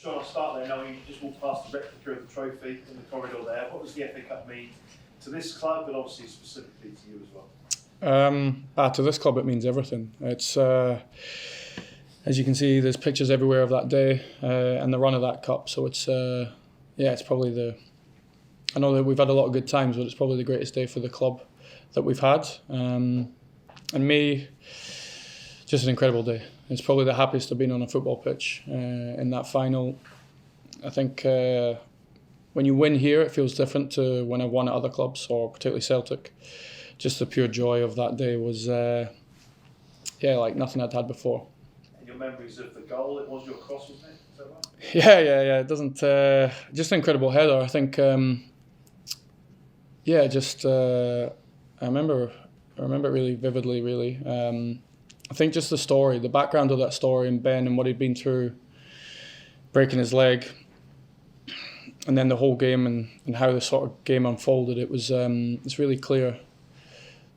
Shaun, I'll start there. Now you just walked past the replica of the trophy in the corridor there. What does the FA Cup mean to this club, but obviously specifically to you as well? To this club, it means everything. It's as you can see, there's pictures everywhere of that day and the run of that cup. So it's it's probably I know that we've had a lot of good times, but it's probably the greatest day for the club that we've had. And me, just an incredible day. It's probably the happiest I've been on a football pitch in that final. I think when you win here, it feels different to when I've won at other clubs, or particularly Celtic. Just the pure joy of that day was, like nothing I'd had before. And your memories of the goal, it was your cross, wasn't it? Is that right? Yeah. It doesn't. Just an incredible header. I think. I remember it really vividly. Really. I think just the background of that story, and Ben and what he'd been through, breaking his leg, and then the whole game and how the sort of game unfolded. It was it's really clear.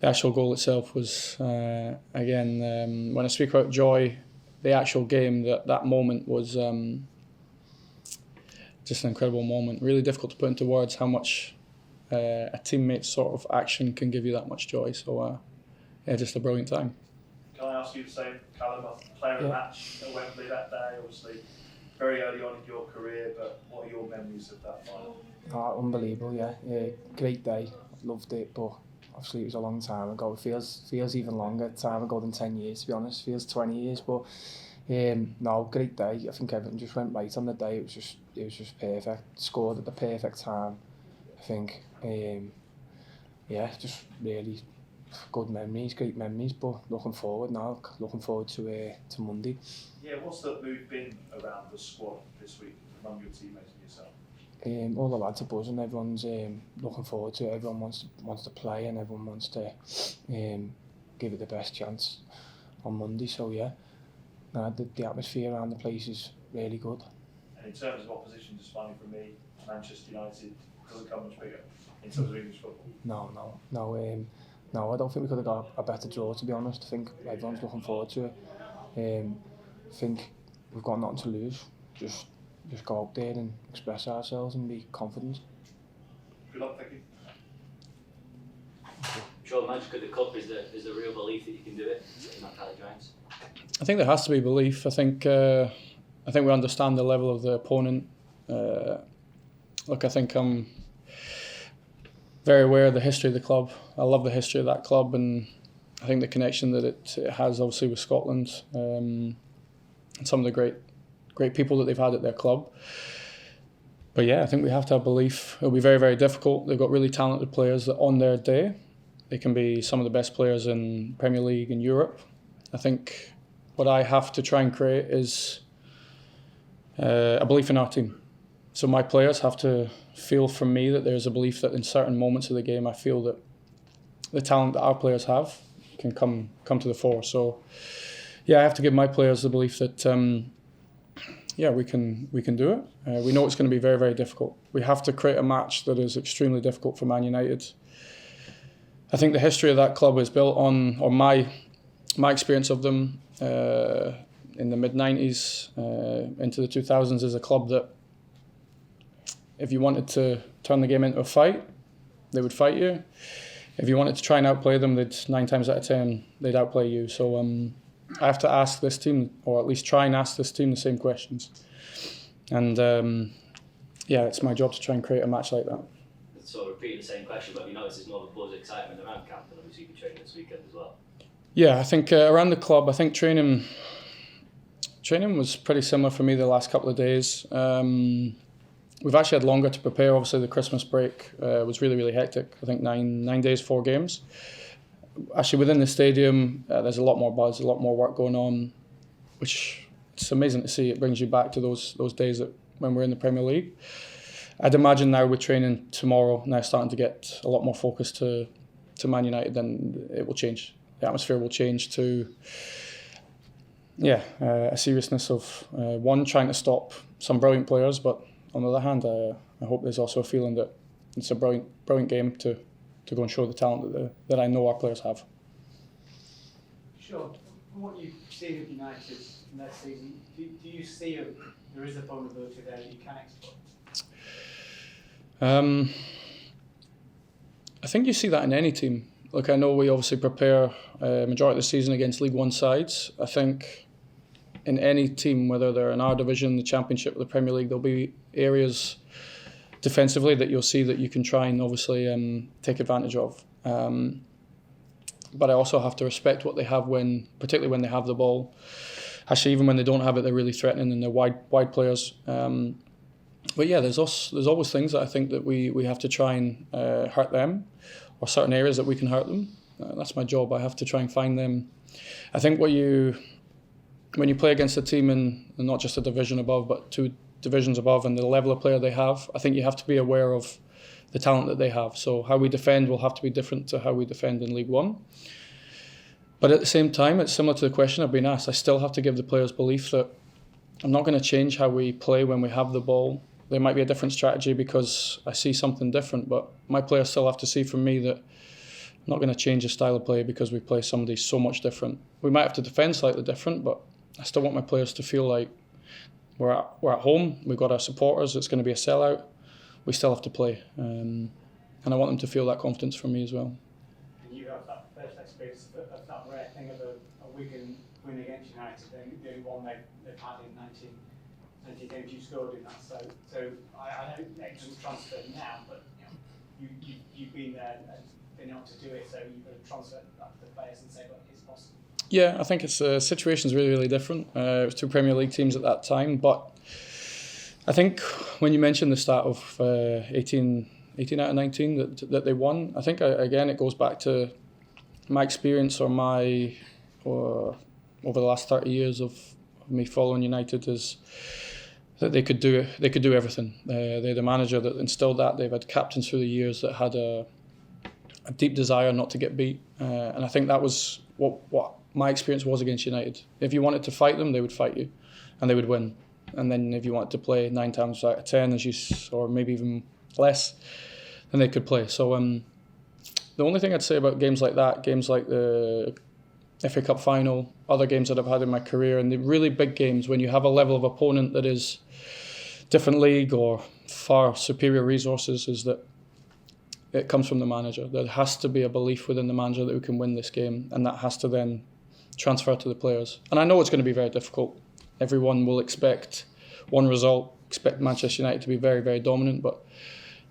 The actual goal itself was when I speak about joy, the actual game, that moment was just an incredible moment. Really difficult to put into words how much a teammate's sort of action can give you that much joy. So just a brilliant time. Can I ask you the same, Callum, a player of the match at Wembley that day, obviously very early on in your career, but what are your memories of that final? Unbelievable, yeah. Great day, loved it, but obviously it was a long time ago. It feels even longer time ago than 10 years, to be honest. It feels 20 years, but great day. I think everything just went right on the day. It was just perfect. Scored at the perfect time, I think. Just really good memories, great memories, but looking forward to Monday. Yeah, what's the mood been around the squad this week among your teammates and yourself? All the lads are buzzing. Everyone's looking forward to it. Everyone wants to play, and everyone wants to give it the best chance on Monday. So the atmosphere around the place is really good. And in terms of opposition, just finally for me, Manchester United doesn't come much bigger in terms of English football. No, I don't think we could have got a better draw, to be honest. I think everyone's looking forward to it. I think we've got nothing to lose. Just go out there and express ourselves and be confident. Good luck, thank you. Shaun, Manchester the Cup is the real belief that you can do it in that kind of giants? I think there has to be belief. I think we understand the level of the opponent. I think I'm very aware of the history of the club. I love the history of that club, and I think the connection that it has obviously with Scotland and some of the great people that they've had at their club. But I think we have to have belief. It'll be very, very difficult. They've got really talented players that on their day, they can be some of the best players in Premier League and Europe. I think what I have to try and create is a belief in our team. So my players have to feel from me that there's a belief that in certain moments of the game, I feel that the talent that our players have can come to the fore. So I have to give my players the belief that we can do it. We know it's going to be very, very difficult. We have to create a match that is extremely difficult for Man United. I think the history of that club is built on, or my experience of them in the mid-90s into the 2000s is a club that if you wanted to turn the game into a fight, they would fight you. If you wanted to try and outplay them, 9 times out of 10, they'd outplay you. So I have to ask this team, or at least try and ask this team the same questions. And it's my job to try and create a match like that. So repeating the same question, but have you noticed there's more of a buzz, excitement around camp, and obviously you've been training this weekend as well? Yeah, I think around the club, I think training was pretty similar for me the last couple of days. We've actually had longer to prepare. Obviously, the Christmas break was really, really hectic. I think 9 days, 4 games. Actually, within the stadium, there's a lot more buzz, a lot more work going on, which it's amazing to see. It brings you back to those days when we're in the Premier League. I'd imagine now with training tomorrow, now starting to get a lot more focus to Man United, then it will change. The atmosphere will change to a seriousness of trying to stop some brilliant players, but on the other hand, I hope there's also a feeling that it's a brilliant game to go and show the talent that I know our players have. Sure. From what you've seen of United in that season, do you see there is a vulnerability there that you can exploit? I think you see that in any team. Look, I know we obviously prepare majority of the season against League One sides. I think in any team, whether they're in our division, the Championship, or the Premier League, there'll be areas defensively that you'll see that you can try and obviously take advantage of. But I also have to respect what they have particularly when they have the ball. Actually, even when they don't have it, they're really threatening and they're wide players. But yeah, there's always things that I think that we have to try and hurt them, or certain areas that we can hurt them. That's my job. I have to try and find them. I think when you play against a team in not just a division above, but 2 divisions above, and the level of player they have, I think you have to be aware of the talent that they have. So how we defend will have to be different to how we defend in League One. But at the same time, it's similar to the question I've been asked. I still have to give the players belief that I'm not going to change how we play when we have the ball. There might be a different strategy because I see something different, but my players still have to see from me that I'm not going to change the style of play because we play somebody so much different. We might have to defend slightly different, but I still want my players to feel like we're at home, we've got our supporters, it's going to be a sellout, we still have to play. And I want them to feel that confidence from me as well. And you have that first experience of that rare thing of a Wigan win against United, the only one they've had in 19 games you scored in that. So I know it doesn't transfer now, but you've been there and been able to do it, so you've got to transfer that to the players and say, well, it's possible. Yeah, I think it's situation's really different. It was 2 Premier League teams at that time, but I think when you mentioned the start of 18 out of 19 that they won, I think again it goes back to my experience or over the last 30 years of me following United is that they could do everything. They're the manager that instilled that. They've had captains through the years that had a deep desire not to get beat, and I think that was what my experience was against United. If you wanted to fight them, they would fight you, and they would win. And then if you wanted to play 9 times out of 10, or maybe even less, then they could play. So the only thing I'd say about games like that, games like the FA Cup final, other games that I've had in my career, and the really big games when you have a level of opponent that is different league or far superior resources, is that it comes from the manager. There has to be a belief within the manager that we can win this game, and that has to then transfer to the players. And I know it's going to be very difficult. Everyone will expect one result, expect Manchester United to be very, very dominant, but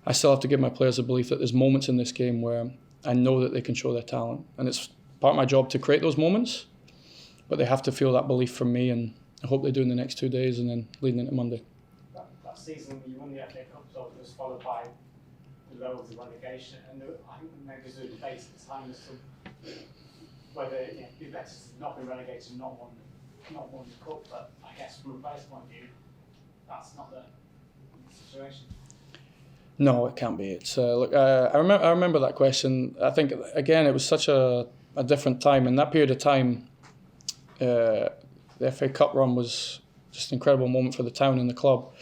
I still have to give my players a belief that there's moments in this game where I know that they can show their talent. And it's part of my job to create those moments, but they have to feel that belief from me, and I hope they do in the next 2 days and then leading into Monday. That season when you won the FA Cup result was followed by the low of the relegation, and I think maybe there's a debate at the time as to whether it'd be better to not be relegated and not won the cup. But I guess from a player's point of view, that's not the situation. No, it can't be. It's look. I remember that question. I think again it was such a different time. In that period of time, the FA Cup run was just an incredible moment for the town and the club.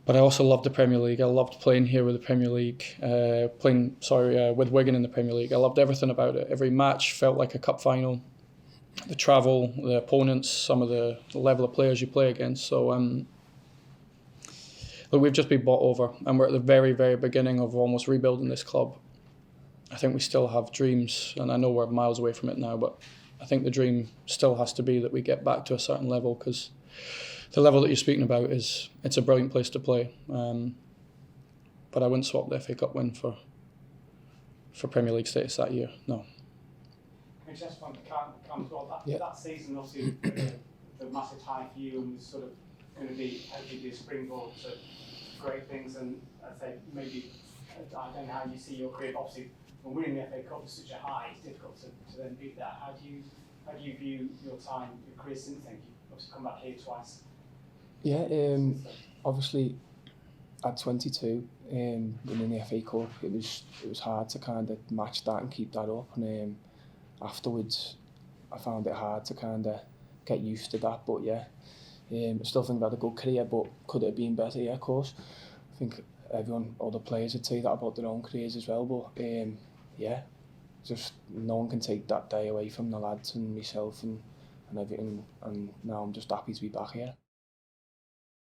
But I also loved the Premier League. I loved playing here with the Premier League, with Wigan in the Premier League. I loved everything about it. Every match felt like a cup final. The travel, the opponents, some of the level of players you play against. So look, we've just been bought over, and we're at the very, very beginning of almost rebuilding this club. I think we still have dreams, and I know we're miles away from it now, but I think the dream still has to be that we get back to a certain level, because the level that you're speaking about it's a brilliant place to play. But I wouldn't swap the FA Cup win for Premier League status that year, no. And just one comes well, that season obviously the massive high for you, and was sort of going to be hopefully a springboard to great things. And I'd say maybe I don't know how you see your career. Obviously, when winning the FA Cup is such a high, it's difficult to then beat that. How do you view your career since then? You've obviously come back here twice. Yeah, obviously at 22, winning the FA Cup, it was hard to kind of match that and keep that up. And afterwards, I found it hard to kind of get used to that. But yeah, I still think I had a good career, but could it have been better? Yeah, of course. I think all the players would say that about their own careers as well. But yeah, just no one can take that day away from the lads and myself and everything. And now I'm just happy to be back here.